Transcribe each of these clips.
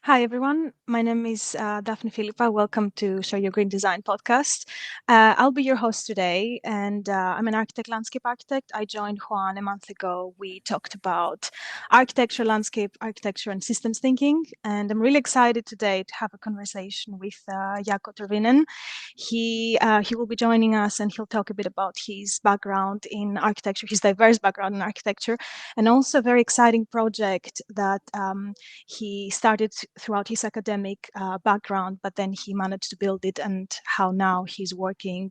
Hi, everyone. My name is Daphne Philippa. Welcome to Show Your Green Design podcast. I'll be your host today, and I'm an landscape architect. I joined Juan a month ago. We talked about architecture, landscape architecture, and systems thinking. And I'm really excited today to have a conversation with Jaakko Torvinen. He will be joining us, and he'll talk a bit about his background in architecture, his diverse background in architecture, and also a very exciting project that he started throughout his academic background, but then he managed to build it, and how now he's doing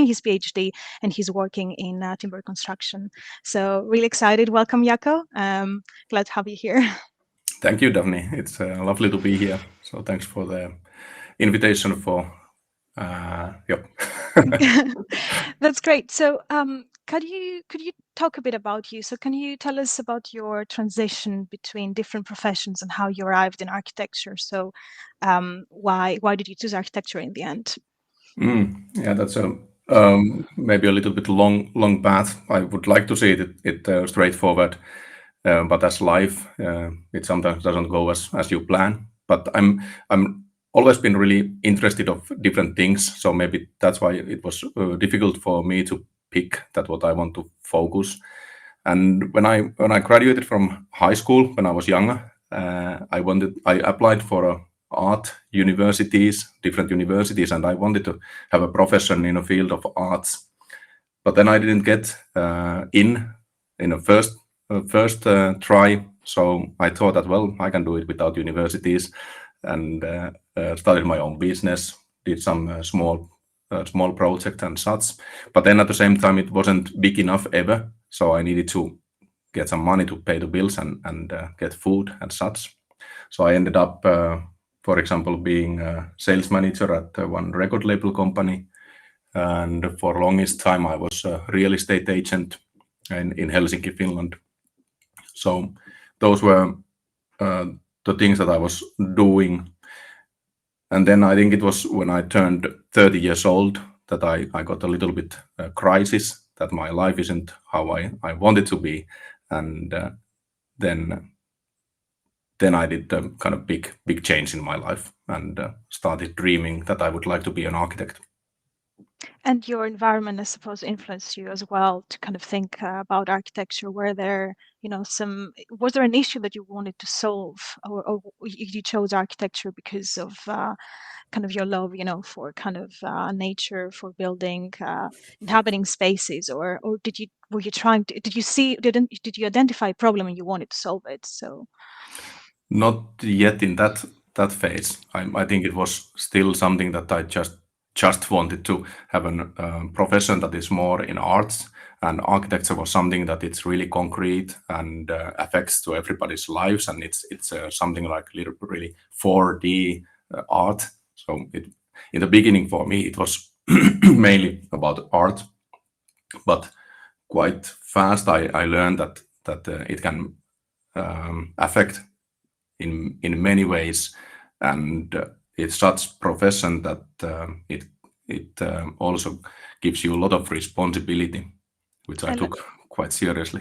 his PhD, and he's working in timber construction. So really excited. Welcome, Jaakko. Glad to have you here. Thank you, Daphne. It's lovely to be here. So thanks for the invitation yep. That's great. So could you talk a bit about you? So can you tell us about your transition between different professions and how you arrived in architecture? So why did you choose architecture in the end? Yeah, that's maybe a little bit long path. I would like to say it straightforward, but as life, it sometimes doesn't go as you plan. But I'm always been really interested of different things, so maybe that's why it was difficult for me to pick that what I want to focus. And when I graduated from high school when I was younger, I applied for different universities, and I wanted to have a profession in a field of arts. But then I didn't get in a first try, so I thought that, well, I can do it without universities, and started my own business, did some small project and such. But then at the same time, it wasn't big enough ever, so I needed to get some money to pay the bills and get food and such. So I ended up, for example, being a sales manager at one record label company, and for longest time I was a real estate agent in Helsinki, Finland. So those were the things that I was doing. And then I think it was when I turned 30 years old that I got a little bit crisis that my life isn't how I want it to be. And then I did a kind of big change in my life and started dreaming that I would like to be an architect. And your environment, I suppose, influenced you as well to kind of think about architecture. Was there an issue that you wanted to solve, or you chose architecture because of kind of your love, for kind of nature, for building, inhabiting spaces, or did you identify a problem and you wanted to solve it? So Not yet in that phase. I think it was still something that I just wanted to have a profession that is more in arts, and architecture was something that it's really concrete and affects to everybody's lives, and it's something like really 4D art. So in the beginning for me it was mainly about art, but quite fast I learned that it can affect in many ways, and it's such profession that it also gives you a lot of responsibility, which I took quite seriously.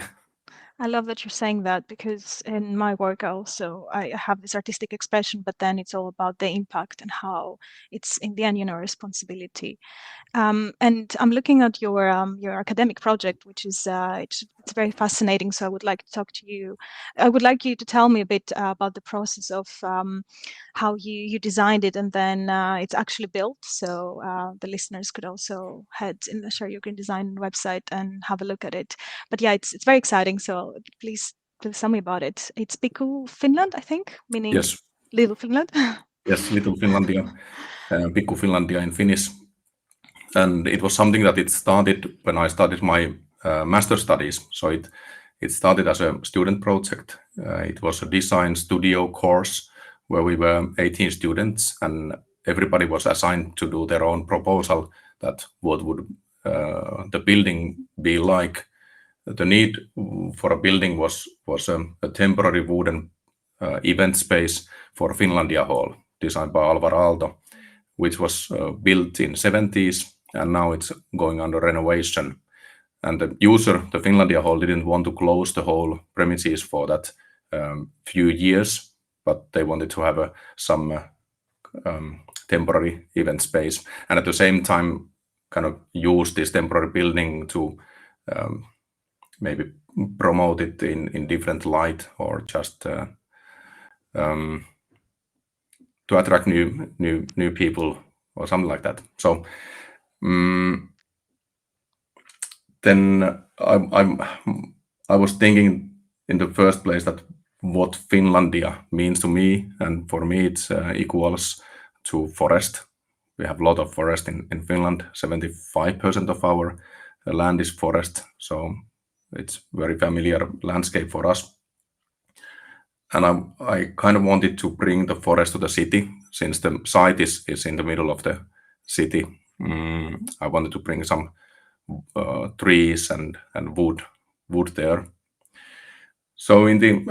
I love that you're saying that, because in my work I have this artistic expression, but then it's all about the impact and how it's in the end, responsibility. And I'm looking at your academic project, which is it's very fascinating. So I would like to talk to you. I would like you to tell me a bit about the process of how you designed it, and then it's actually built. So the listeners could also head in the Show Your Green Design website and have a look at it. But yeah, it's very exciting. So please tell me about it. It's Piku Finland, I think, meaning Yes. Little Finland. Yes, Little Finlandia, Piku Finlandia in Finnish. And it was something that it started when I started my master studies. So it started as a student project. It was a design studio course where we were 18 students, and everybody was assigned to do their own proposal that what would the building be like. The need for a building was a temporary wooden event space for Finlandia Hall, designed by Aalto, which was built in 70s, and now it's going under renovation. And the user, the Finlandia Hall, didn't want to close the whole premises for that few years, but they wanted to have some temporary event space, and at the same time kind of use this temporary building to maybe promote it in different light, or just to attract new people or something like that. So then I was thinking in the first place that what Finlandia means to me, and for me it's equals to forest. We have a lot of forest in Finland. 75% of our land is forest, so it's very familiar landscape for us. And I kind of wanted to bring the forest to the city, since the site is in the middle of the city. I wanted to bring some trees and wood there. So in the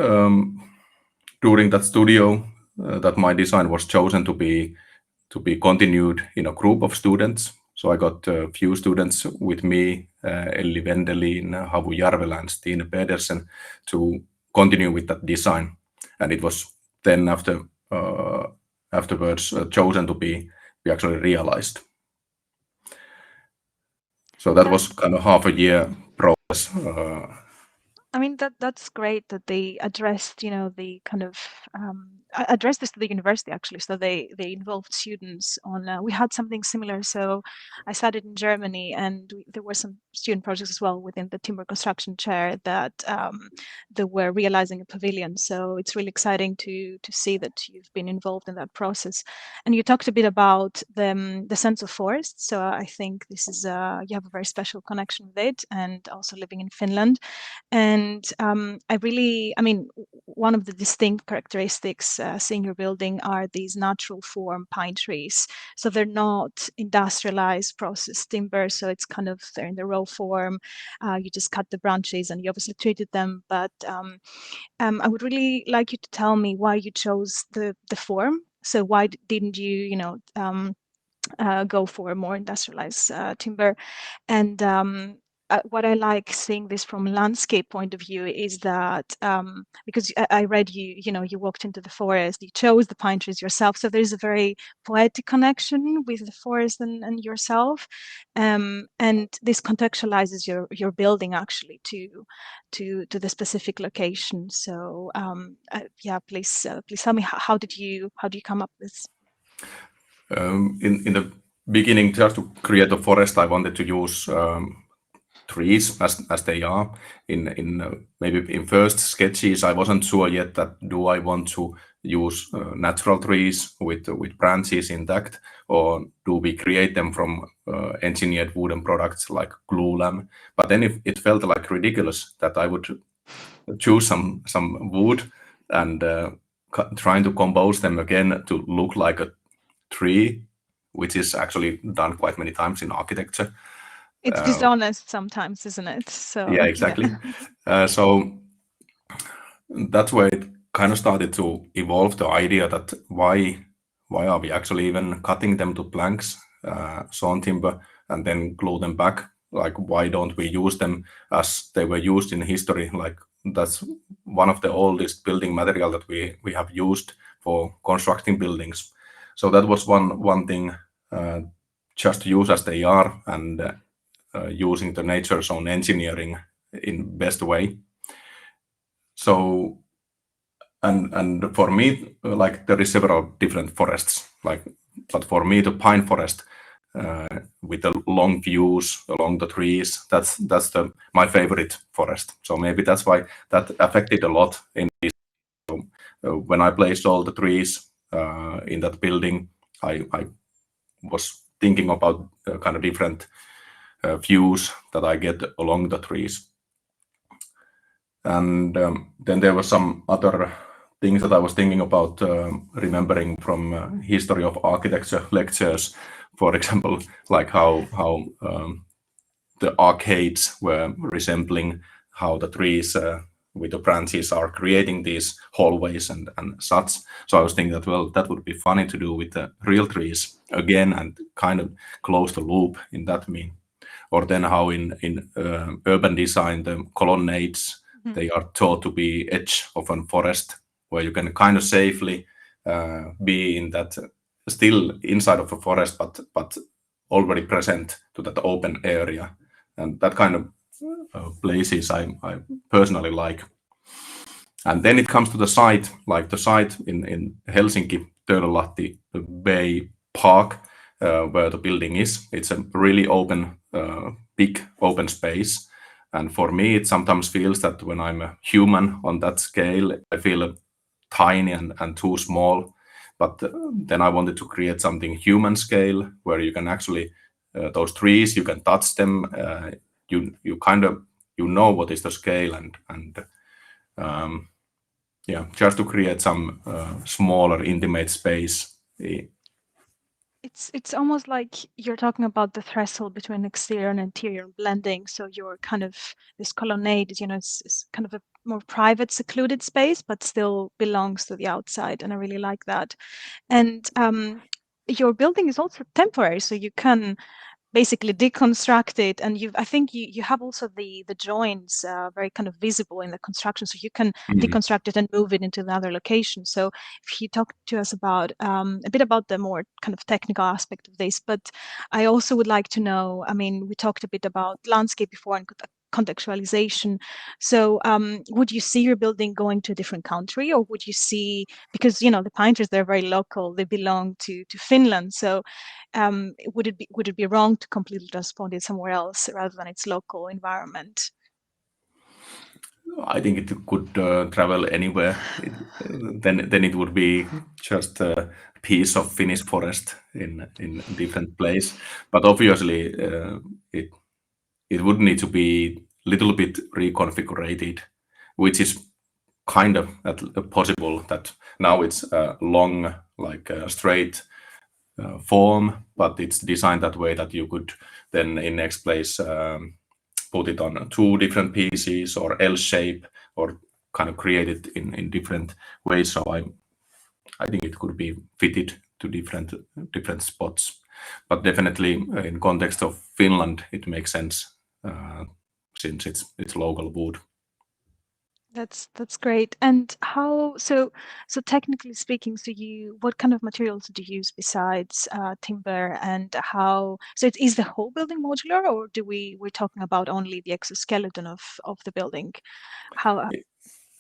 during that studio, that my design was chosen to be continued in a group of students. So I got a few students with me, Elli Vendelin, Havu Järvelä, and Stine Pedersen, to continue with that design. And it was then afterwards chosen to be actually realized. So that was kind of half a year process. I mean, that's great that they addressed, the kind of addressed this to the university, actually. So they involved students on. We had something similar. So I studied in Germany, and there were some student projects as well within the timber construction chair that were realizing a pavilion. So it's really exciting to see that you've been involved in that process. And you talked a bit about the sense of forest. So I think this is you have a very special connection with it, and also living in Finland. And one of the distinct characteristics seeing your building are these natural form pine trees. So they're not industrialized processed timber. So it's kind of, they're in the raw form. You just cut the branches and you obviously treated them. But I would really like you to tell me why you chose the form. So why didn't you, go for a more industrialized timber? And what I like seeing this from a landscape point of view is that because I read you walked into the forest, you chose the pine trees yourself, so there's a very poetic connection with the forest and yourself, and this contextualizes your building actually to the specific location. So please tell me how do you come up with this? In the beginning, just to create a forest, I wanted to use trees as they are. Maybe in first sketches, I wasn't sure yet that do I want to use natural trees with branches intact, or do we create them from engineered wooden products like glulam. But then it felt like ridiculous that I would choose some wood and trying to compose them again to look like a tree, which is actually done quite many times in architecture. It's dishonest sometimes, isn't it? So yeah, exactly. So that's where it kind of started to evolve, the idea that why are we actually even cutting them to planks, sawn timber, and then glue them back? Like, why don't we use them as they were used in history? Like, that's one of the oldest building material that we have used for constructing buildings. So that was one thing, just use as they are, and using the nature's own engineering in best way. So and for me, like, there is several different forests, but for me the pine forest with the long views along the trees, that's my favorite forest. So maybe that's why that affected a lot in this. When I placed all the trees in that building, I was thinking about kind of different views that I get along the trees. And then there were some other things that I was thinking about, remembering from history of architecture lectures, for example, like how the arcades were resembling how the trees with the branches are creating these hallways and such. So I was thinking that, well, that would be funny to do with the real trees again and kind of close the loop in that mean. Or then how in urban design, the colonnades, they are thought to be edge of a forest. where you can kind of safely be in that, still inside of a forest, but already present to that open area. And that kind of places I personally like. And then it comes to the site, like the site in Helsinki, 𝗃𝗏𝗃𝗏 Park, where the building is. It's a really open, big open space. And for me, it sometimes feels that when I'm a human on that scale, I feel tiny and too small. But then I wanted to create something human scale, where you can actually, those trees, you can touch them. You kind of, what is the scale, and yeah, just to create some smaller, intimate space. It's almost like you're talking about the threshold between exterior and interior blending. So you're kind of, this colonnade is, it's kind of a more private, secluded space, but still belongs to the outside. And I really like that. And your building is also temporary, so you can basically deconstruct it, and I think you have also the joints very kind of visible in the construction, so you can deconstruct it and move it into another location. So if you talk to us about a bit about the more kind of technical aspect of this, but I also would like to know, I mean, we talked a bit about landscape before and contextualization. So would you see your building going to a different country, or would you see, because the painters, they're very local, they belong to Finland, so would it be wrong to completely transport it somewhere else rather than its local environment? I think it could travel anywhere. Then it would be just a piece of Finnish forest in a different place. But obviously, it would need to be a little bit reconfigured, which is kind of possible. That now it's a long, like a straight form, but it's designed that way that you could then in next place put it on 2 different pieces or L shape, or kind of create it in different ways. So I think it could be fitted to different spots, but definitely in context of Finland, it makes sense since it's local wood. That's great. And how, so technically speaking, what kind of materials do you use besides timber, and how, so is the whole building modular, or we're talking about only the exoskeleton of the building? How?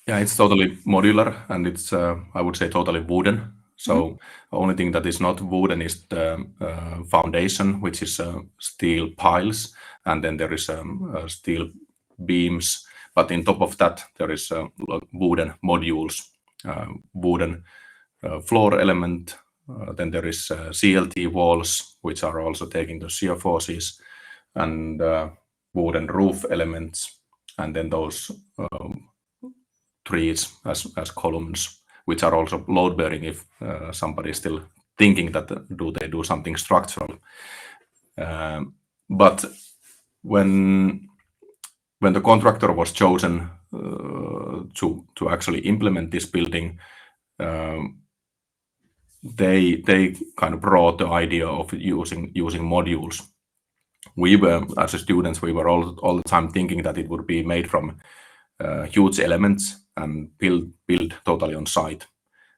Yeah, it's totally modular, and it's I would say totally wooden. So the only thing that is not wooden is the foundation, which is steel piles, and then there is steel beams. But in top of that, there is wooden modules, wooden floor element. Then there is CLT walls, which are also taking the shear forces, and wooden roof elements, and then those trees as columns, which are also load bearing if somebody is still thinking that they do something structural. But when the contractor was chosen to actually implement this building, they kind of brought the idea of using modules. We were, as students, all the time thinking that it would be made from huge elements and build totally on site.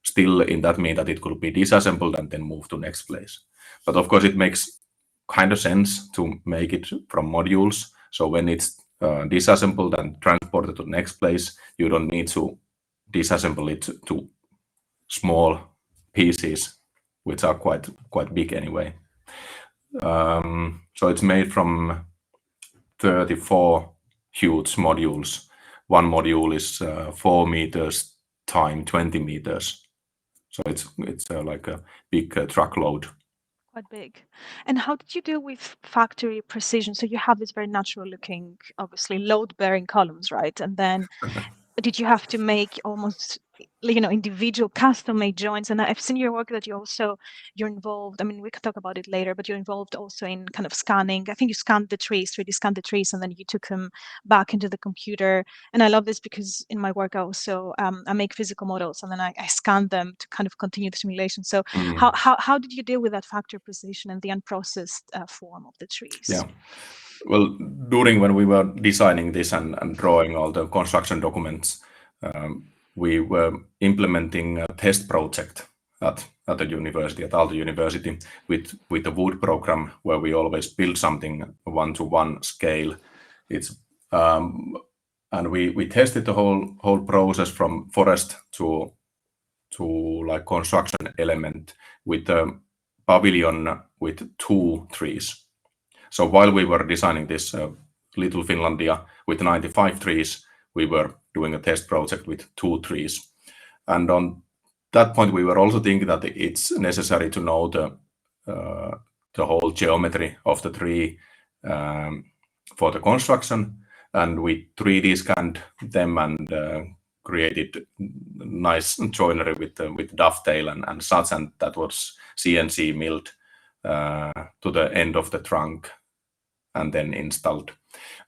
Still, in that mean that it could be disassembled and then moved to next place. But of course, it makes kind of sense to make it from modules. So when it's disassembled and transported to the next place, you don't need to disassemble it to small pieces, which are quite big anyway. So it's made from 34 huge modules. One module is 4 meters times 20 meters. So it's like a big truckload. Quite big. And how did you deal with factory precision? So you have this very natural looking, obviously load-bearing columns, right? And then did you have to make almost, individual custom-made joints? And I've seen your work that you're involved. I mean, we could talk about it later, but you're involved also in kind of scanning. I think you scanned the trees, 3D scanned the trees, and then you took them back into the computer. And I love this because in my work, I also I make physical models, and then I scan them to kind of continue the simulation. So how did you deal with that factory precision and the unprocessed form of the trees? Yeah. Well, during when we were designing this and drawing all the construction documents, we were implementing a test project at the university, at Aalto University, with a wood program where we always build something 1-to-1 scale. It's and we tested the whole process from forest to like construction element with a pavilion with 2 trees. So while we were designing this little Finlandia with 95 trees, we were doing a test project with 2 trees. And on that point, we were also thinking that it's necessary to know the whole geometry of the tree for the construction. And we 3D scanned them and created nice joinery with dovetail and such, and that was CNC milled to the end of the trunk and then installed.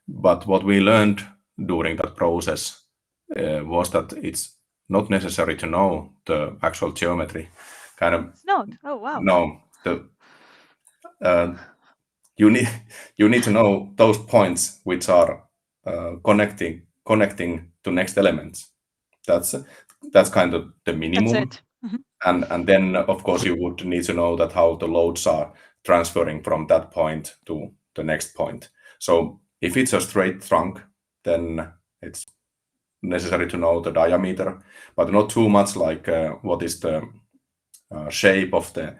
But what we learned during that process was that it's not necessary to know the actual geometry. It's not. Oh wow. No, you need to know those points which are connecting to next elements. That's kind of the minimum. That's it. Mm-hmm. And then of course you would need to know that how the loads are transferring from that point to the next point. So if it's a straight trunk, then it's necessary to know the diameter, but not too much like what is the shape of the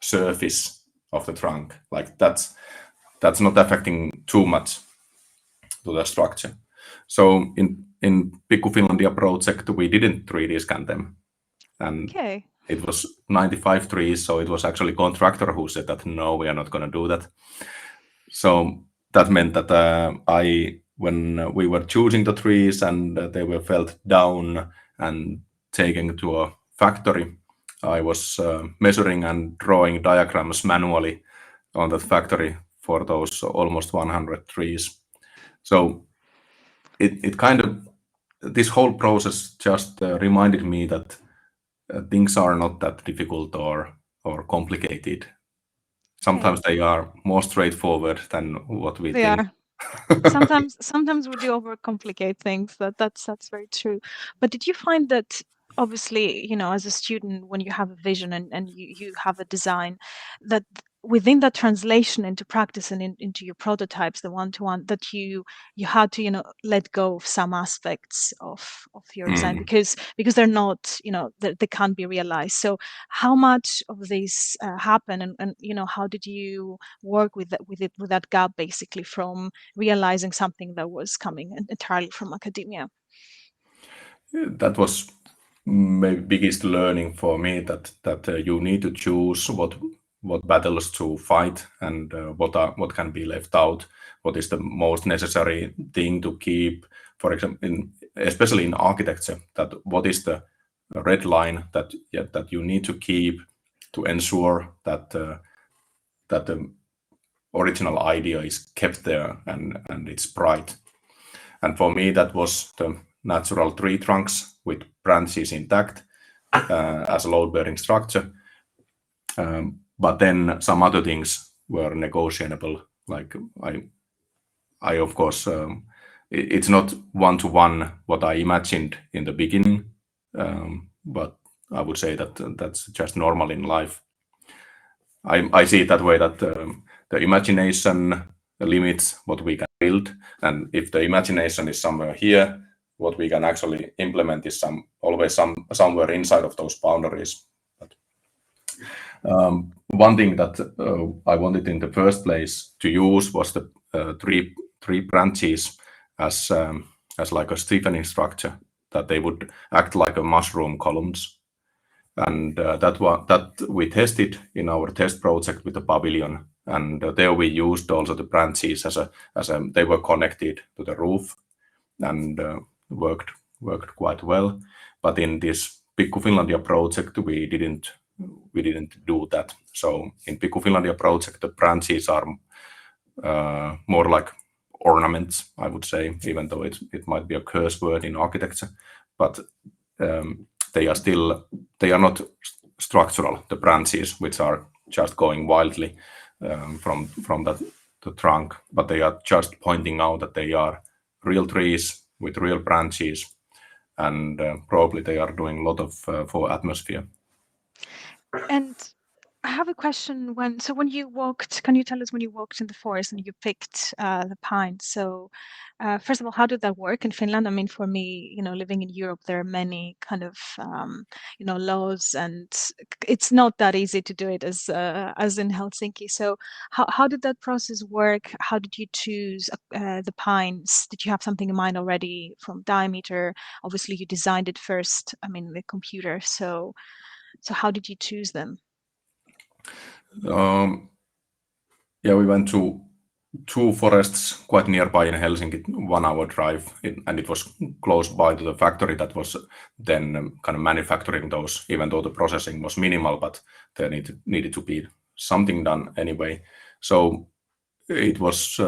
surface of the trunk. Like that's not affecting too much to the structure. So in Piku Finlandia project, we didn't 3D scan them, and it was 95 trees. So it was actually contractor who said that no, we are not going to do that. So that meant that when we were choosing the trees and they were felled down and taken to a factory, I was measuring and drawing diagrams manually on that factory for those almost 100 trees. So it kind of, this whole process just reminded me that things are not that difficult or complicated. Sometimes they are more straightforward than what we think. Are. Sometimes we do overcomplicate things. That's very true. But did you find that obviously, as a student, when you have a vision and you have a design, that within that translation into practice and into your prototypes, the one-to-one, that you had to let go of some aspects of your design because they're not they can't be realized. So how much of this happened, and how did you work with that gap, basically, from realizing something that was coming entirely from academia? That was maybe biggest learning for me, that you need to choose what battles to fight and what can be left out, what is the most necessary thing to keep. For example, especially in architecture, that what is the red line that you need to keep to ensure that the original idea is kept there and it's bright. And for me, that was the natural tree trunks with branches intact as a load-bearing structure. But then some other things were negotiable. Like I of course, it's not one-to-one what I imagined in the beginning, but I would say that that's just normal in life. I see it that way, that the imagination limits what we can build, and if the imagination is somewhere here, what we can actually implement is always somewhere inside of those boundaries. But, one thing that I wanted in the first place to use was the three branches as like a stiffening structure, that they would act like a mushroom columns. And that we tested in our test project with the pavilion, and there we used also the branches as they were connected to the roof and worked quite well. But in this Piku Finlandia project, we didn't do that. So in Piku Finlandia project, the branches are more like ornaments, I would say, even though it might be a curse word in architecture, but they are not structural, the branches, which are just going wildly from the trunk, but they are just pointing out that they are real trees with real branches, and probably they are doing a lot of for atmosphere. And I have a question. When you walked, can you tell us when you walked in the forest and you picked the pines? So first of all, how did that work in Finland? I mean, for me, living in Europe, there are many kind of laws, and it's not that easy to do it as in Helsinki. So how did that process work? How did you choose the pines? Did you have something in mind already from diameter? Obviously, you designed it first. I mean, the computer. So how did you choose them? Yeah, we went to two forests quite nearby in Helsinki, 1 hour drive, and it was close by to the factory that was then kind of manufacturing those, even though the processing was minimal, but there needed to be something done anyway. So it was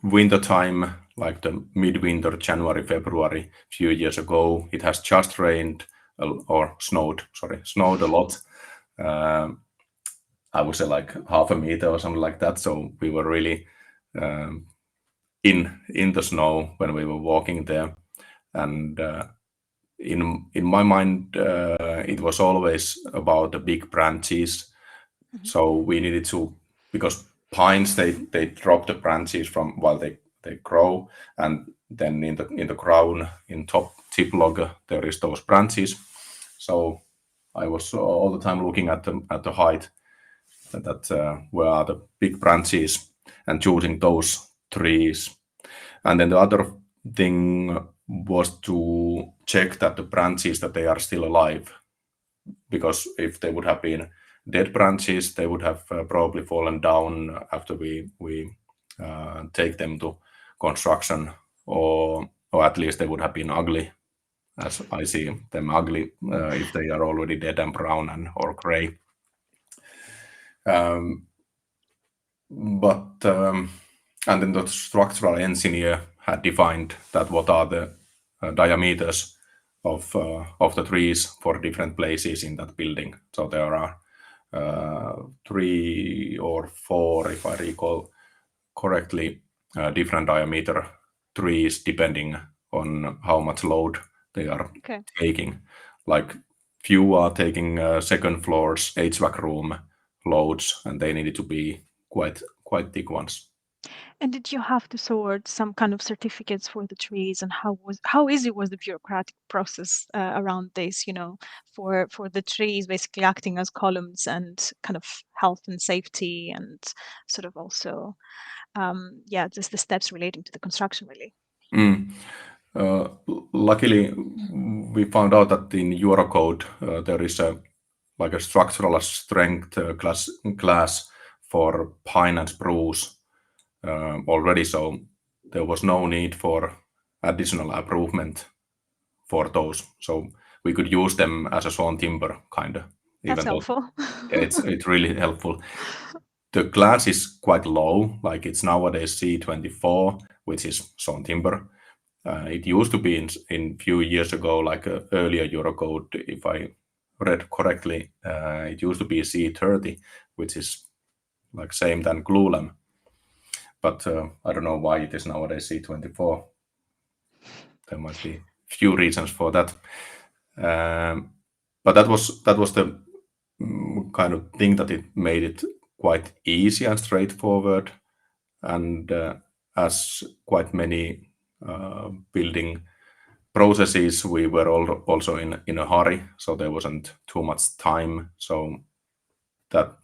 winter time, like the midwinter, January, February, a few years ago. It has just rained or snowed a lot. I would say like half a meter or something like that. So we were really in the snow when we were walking there, and in my mind, it was always about the big branches. So we needed to, because pines they drop the branches from while they grow, and then in the crown in tip log there is those branches. So I was all the time looking at the height that where are the big branches and choosing those trees. And then the other thing was to check that the branches that they are still alive, because if they would have been dead branches, they would have probably fallen down after we take them to construction, or at least they would have been ugly, as I see them ugly if they are already dead and brown or gray. And then the structural engineer had defined that what are the diameters of the trees for different places in that building. So there are 3 or 4, if I recall correctly, different diameter trees depending on how much load they are taking. Like few are taking second floor's HVAC room loads, and they needed to be quite thick ones. And did you have to sort some kind of certificates for the trees, and how easy was the bureaucratic process around this, for the trees basically acting as columns and kind of health and safety, and sort of also just the steps relating to the construction, really? Luckily, we found out that in Eurocode there is a structural strength class for pine and spruce already, so there was no need for additional improvement for those. So we could use them as a sawn timber, kind of. That's helpful. It's really helpful. The class is quite low, like it's nowadays C24, which is sawn timber. It used to be in few years ago, like earlier Eurocode, if I read correctly, it used to be C30, which is like same than glulam. But I don't know why it is nowadays C24. There might be few reasons for that. But that was the kind of thing that it made it quite easy and straightforward. And as quite many building processes, we were also in a hurry, so there wasn't too much time. So that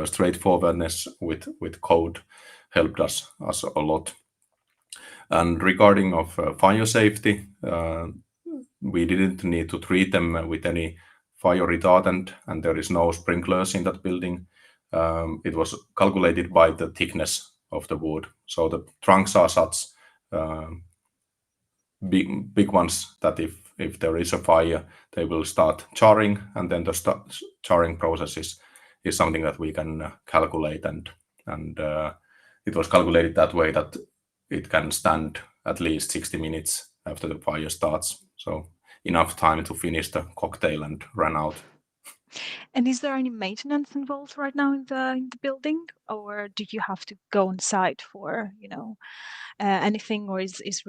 straightforwardness with code helped us a lot. And regarding of fire safety, we didn't need to treat them with any fire retardant, and there is no sprinklers in that building. It was calculated by the thickness of the wood. So the trunks are such big ones that if there is a fire, they will start charring, and then the charring process is something that we can calculate, and it was calculated that way that it can stand at least 60 minutes after the fire starts. So enough time to finish the cocktail and run out. And is there any maintenance involved right now in the building, or do you have to go on site for anything, or is it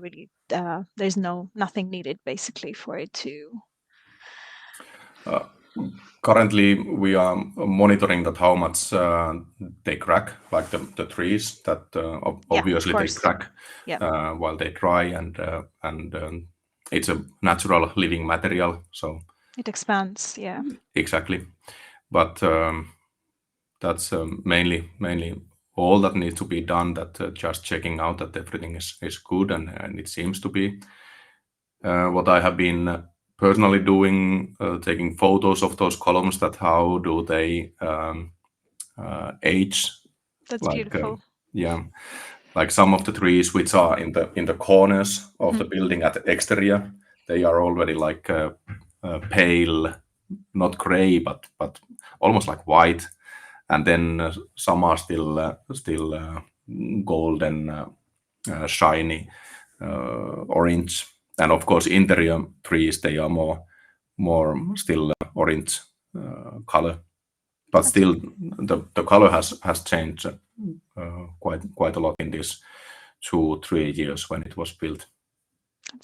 really there's nothing needed basically for it to? Currently, we are monitoring that how much they crack, like the trees that obviously they crack while they dry, and it's a natural living material, so it expands. Yeah, exactly. But that's mainly all that needs to be done. That just checking out that everything is good, and it seems to be. What I have been personally doing, taking photos of those columns, that how do they age. That's beautiful. Yeah, like some of the trees which are in the corners of the building at the exterior, they are already like pale, not gray, but almost like white, and then some are still golden, shiny, orange, and of course interior trees, they are more still orange color. But still, the color has changed quite a lot in these 2-3 years when it was built.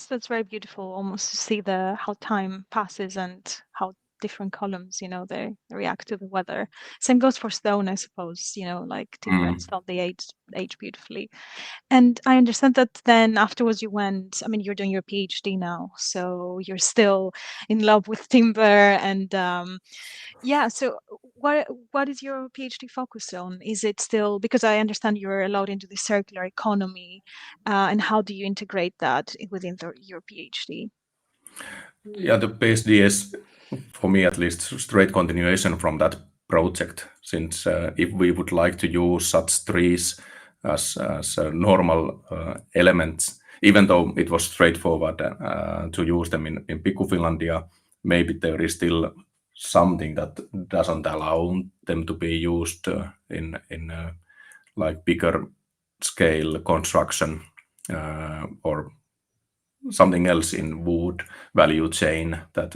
That's very beautiful, almost to see how time passes and how different columns, they react to the weather. Same goes for stone, I suppose. Like timber and stone, they age beautifully. And I understand that then afterwards you went. I mean, you're doing your PhD now, so you're still in love with timber and. So what is your PhD focused on? Is it still, because I understand you're allowed into the circular economy, and how do you integrate that within your PhD? Yeah, the PhD is, for me at least, straight continuation from that project. Since if we would like to use such trees as normal elements, even though it was straightforward to use them in Piku Finlandia, maybe there is still something that doesn't allow them to be used in like bigger scale construction or something else in wood value chain that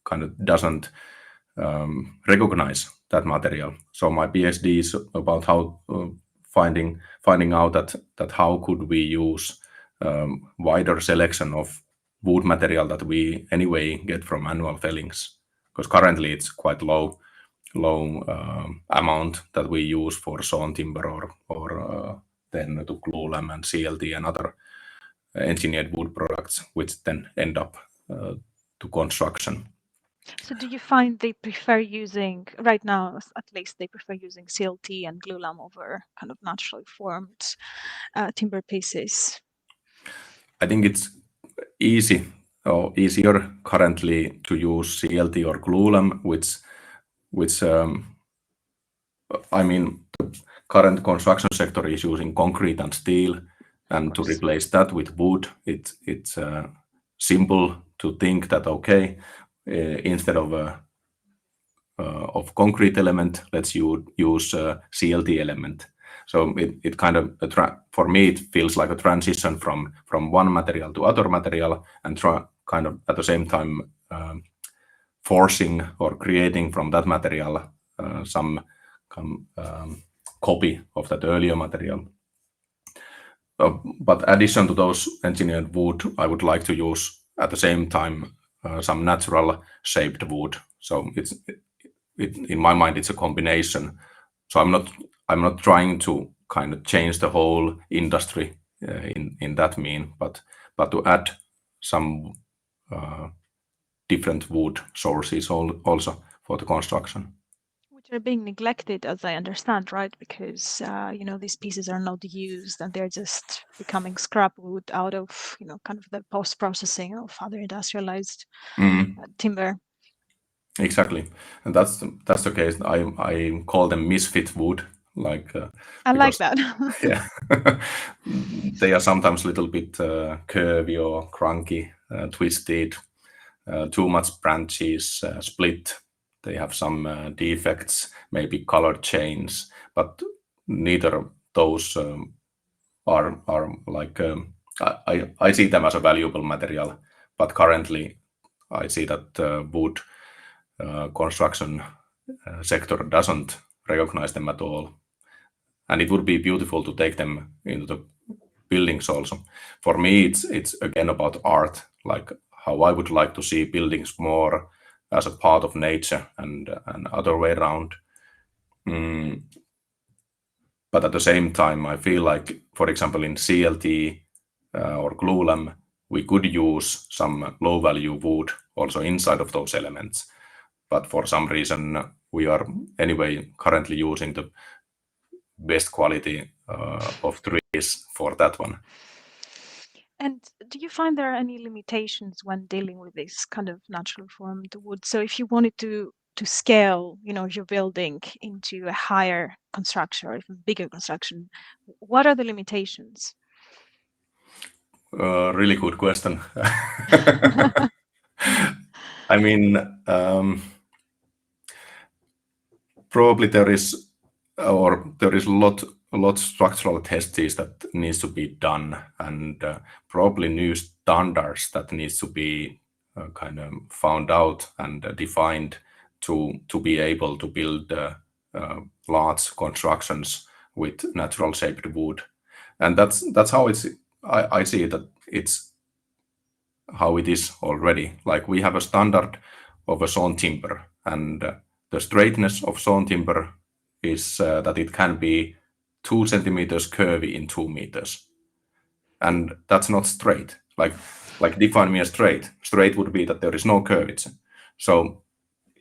kind of doesn't recognize that material. So my PhD is about how finding out that how could we use wider selection of wood material that we anyway get from annual fellings, because currently it's quite low amount that we use for sawn timber or then to glulam and CLT and other engineered wood products, which then end up to construction. So do you find they prefer using, right now at least, they prefer using CLT and glulam over kind of naturally formed timber pieces? I think it's easier currently to use CLT or glulam, which I mean, the current construction sector is using concrete and steel, and to replace that with wood, it's simple to think that okay, instead of concrete element, let's use CLT element. So it kind of for me it feels like a transition from one material to other material, and kind of at the same time forcing or creating from that material some copy of that earlier material. But addition to those engineered wood, I would like to use at the same time some natural shaped wood. So in my mind it's a combination. So I'm not trying to kind of change the whole industry in that mean, but to add some different wood sources also for the construction. Which are being neglected, as I understand, right? Because these pieces are not used and they're just becoming scrap wood out of kind of the post-processing of other industrialized timber. Exactly, and that's the case. I call them misfit wood, like I like that. Yeah, they are sometimes a little bit curvy or cranky, twisted, too much branches, split. They have some defects, maybe color change, but neither of those are like I see them as a valuable material. But currently, I see that wood construction sector doesn't recognize them at all. And it would be beautiful to take them into the buildings also. For me, it's again about art, like how I would like to see buildings more as a part of nature and other way around. But at the same time, I feel like, for example, in CLT or glulam, we could use some low-value wood also inside of those elements. But for some reason, we are anyway currently using the best quality of trees for that one. And do you find there are any limitations when dealing with this kind of natural formed wood? So if you wanted to scale, your building into a higher construction or even bigger construction, what are the limitations? Really good question. I mean, probably there is a lot structural tests that needs to be done, and probably new standards that needs to be kind of found out and defined to be able to build large constructions with natural shaped wood. And that's how I see that it's how it is already. Like we have a standard of a sawn timber, and the straightness of sawn timber is that it can be 2 centimeters curvy in 2 meters, and that's not straight. Like define me a straight. Straight would be that there is no curvature. So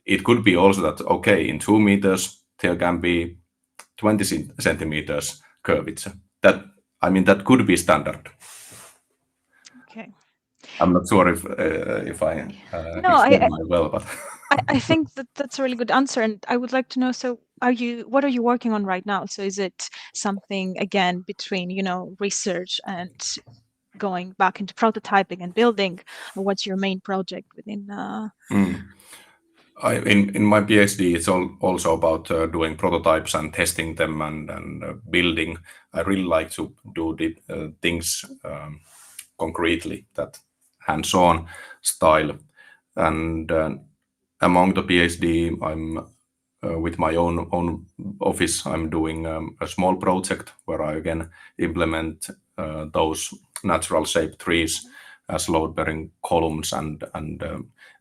it could be also that okay, in 2 meters there can be 20 centimeters curvature. That could be standard. Okay. I'm not sure if I explained my well, but I think that's a really good answer, and I would like to know. So, what are you working on right now? So, is it something again between research and going back into prototyping and building, or what's your main project within? In my PhD, it's also about doing prototypes and testing them and building. I really like to do the things concretely, that hands-on style. And among the PhD, I'm with my own office, I'm doing a small project where I again implement those natural shaped trees as load-bearing columns, and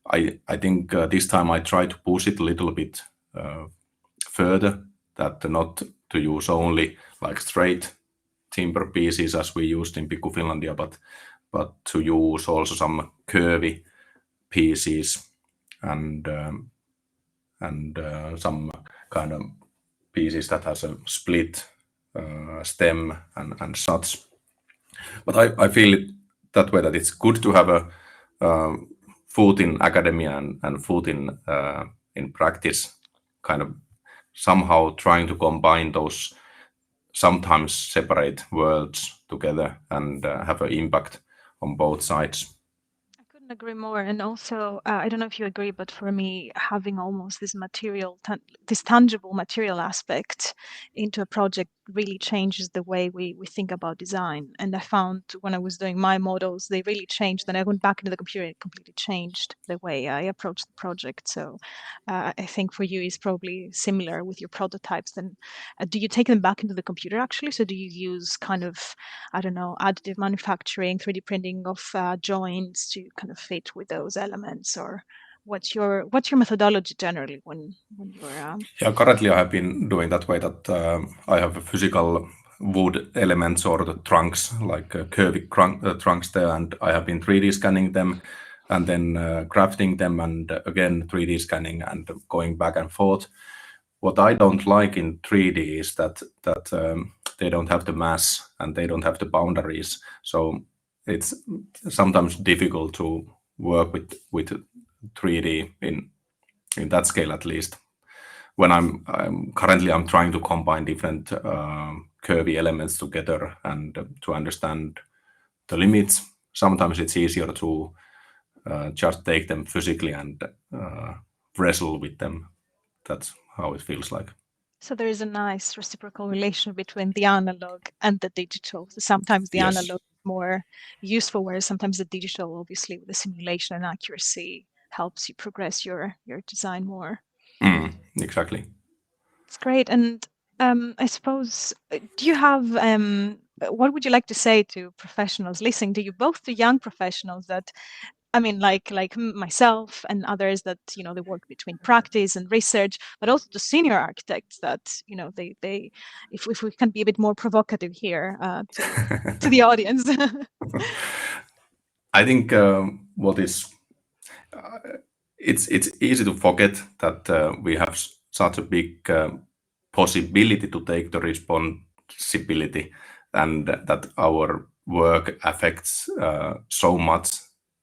I think this time I try to push it a little bit further, that not to use only like straight timber pieces as we used in Piku Finlandia, but to use also some curvy pieces and some kind of pieces that has a split stem and such. But I feel it that way, that it's good to have a foot in academia and foot in practice, kind of somehow trying to combine those sometimes separate worlds together and have an impact on both sides. I couldn't agree more. And also, I don't know if you agree, but for me, having almost this this tangible material aspect into a project really changes the way we think about design. And I found when I was doing my models, they really changed. Then I went back into the computer, it completely changed the way I approached the project. So I think for you is probably similar with your prototypes. Then do you take them back into the computer actually? So do you use kind of, I don't know, additive manufacturing, 3D printing of joints to kind of fit with those elements, or what's your methodology generally when you're Yeah, currently I have been doing that way, that I have physical wood elements or the trunks, like curvy trunks there, and I have been 3D scanning them and then crafting them, and again 3D scanning and going back and forth. What I don't like in 3D is that they don't have the mass and they don't have the boundaries, so it's sometimes difficult to work with 3D in that scale, at least. When I'm currently trying to combine different curvy elements together and to understand the limits. Sometimes it's easier to just take them physically and wrestle with them. That's how it feels like. So there is a nice reciprocal relation between the analog and the digital. So sometimes the Yes. analog is more useful, whereas sometimes the digital, obviously, with the simulation and accuracy, helps you progress your design more. Exactly. It's great. And I suppose, do you have, what would you like to say to professionals listening to you, both to young professionals that, I mean, like myself and others that, they work between practice and research, but also to senior architects that, they if we can be a bit more provocative here to the audience. I think what is it's easy to forget that we have such a big possibility to take the responsibility, and that our work affects so much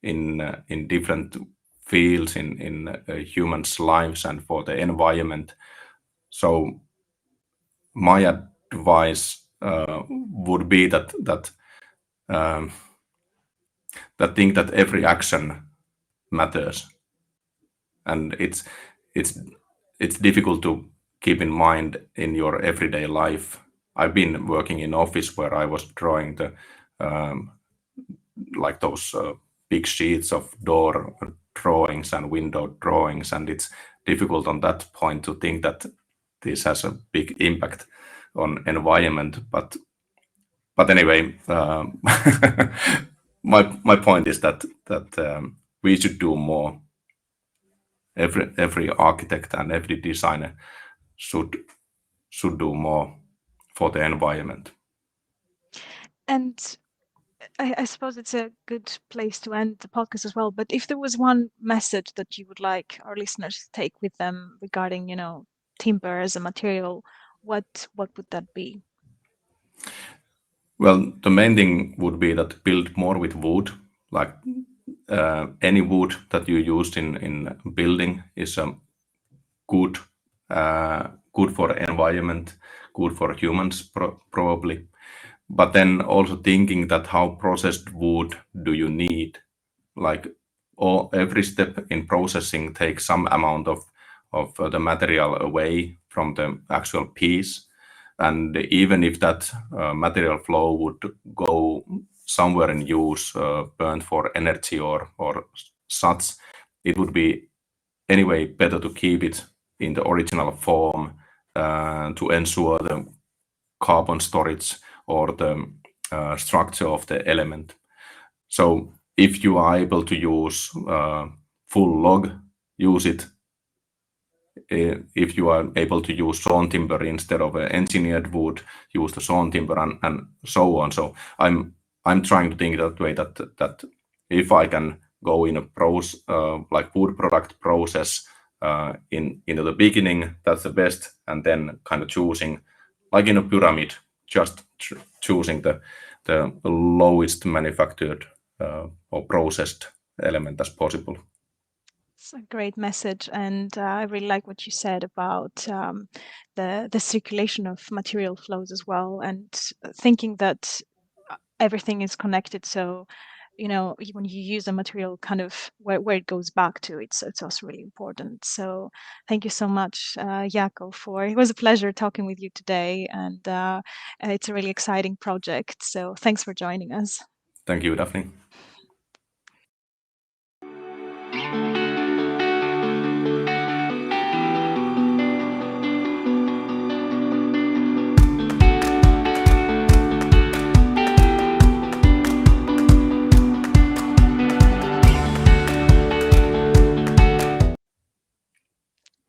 in different fields in humans' lives and for the environment. So my advice would be that think that every action matters, and it's difficult to keep in mind in your everyday life. I've been working in office where I was drawing the like those big sheets of door drawings and window drawings, and it's difficult on that point to think that this has a big impact on environment. But anyway, my point is that we should do more. Every architect and every designer should do more for the environment. And I suppose it's a good place to end the podcast as well. But if there was one message that you would like our listeners to take with them regarding, timber as a material, what would that be? Well, the main thing would be that build more with wood. Like any wood that you used in building is good good for environment, good for humans probably. But then also thinking that how processed wood do you need? Like every step in processing takes some amount of the material away from the actual piece. And even if that material flow would go somewhere in use, burned for energy or such, it would be anyway better to keep it in the original form to ensure the carbon storage or the structure of the element. So if you are able to use full log, use it. If you are able to use sawn timber instead of engineered wood, use the sawn timber and so on. So I'm trying to think that way, that if I can go in a like wood product process into the beginning, that's the best, and then kind of choosing, like in a pyramid, just choosing the lowest manufactured or processed element as possible. It's a great message, and I really like what you said about the circulation of material flows as well, and thinking that everything is connected. So, when you use a material, kind of where it goes back to, it's also really important. So, thank you so much, Jaakko. It was a pleasure talking with you today, and it's a really exciting project. So, thanks for joining us. Thank you, Daphne.